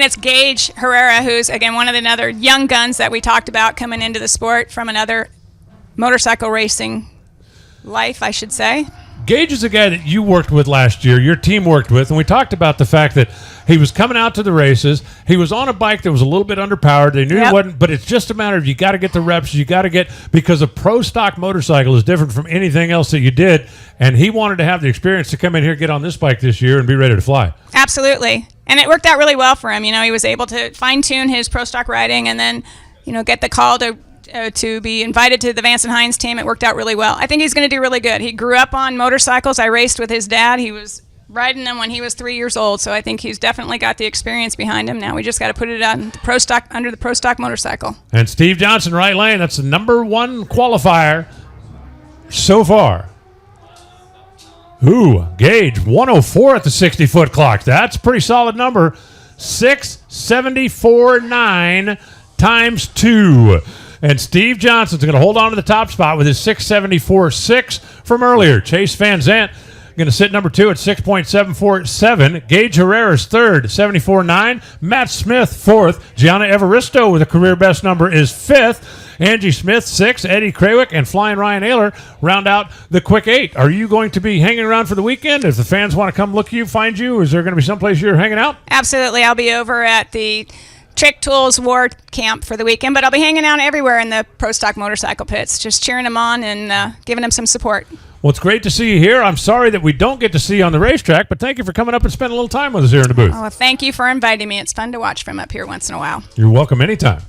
And it's Gaige Herrera, who's, again, one of the other young guns that we talked about coming into the sport from another motorcycle racing life, I should say. Gaige is a guy that you worked with last year, your team worked with, and we talked about the fact that he was coming out to the races. He was on a bike that was a little bit underpowered. They knew it wasn't, but it's just a matter of you got to get the reps. You got to get, because a pro stock motorcycle is different from anything else that you did, and he wanted to have the experience to come in here, get on this bike this year, and be ready to fly. Absolutely. And it worked out really well for him. You know, he was able to fine-tune his pro stock riding and then, you know, get the call to be invited to the Vance and Hines team. It worked out really well. I think he's going to do really good. He grew up on motorcycles. I raced with his dad. He was riding them when he was 3 years old, so I think he's definitely got the experience behind him. Now we just got to put it on the pro stock, under the pro stock motorcycle. And Steve Johnson, right lane. That's the number one qualifier so far. Ooh, Gaige 104 at the 60-foot clock. That's a pretty solid number. 674.9 times 2. And Steve Johnson's going to hold on to the top spot with his 674.6 from earlier. Chase Van Zandt going to sit number 2 at 6.747. Gaige Herrera's third, 74.9. Matt Smith, fourth. Gianna Evaristo with a career best number is fifth. Angie Smith, 6. Eddie Krawick and Flying Ryan Ayler round out the quick 8. Are you going to be hanging around for the weekend? If the fans want to come look you, find you, is there going to be someplace you're hanging out? Absolutely. I'll be over at the Trick Tools War Camp for the weekend, but I'll be hanging out everywhere in the pro stock motorcycle pits, just cheering them on and giving them some support. Well, it's great to see you here. I'm sorry that we don't get to see you on the racetrack, but thank you for coming up and spending a little time with us here in the booth. Oh, well, thank you for inviting me. It's fun to watch from up here once in a while. You're welcome anytime.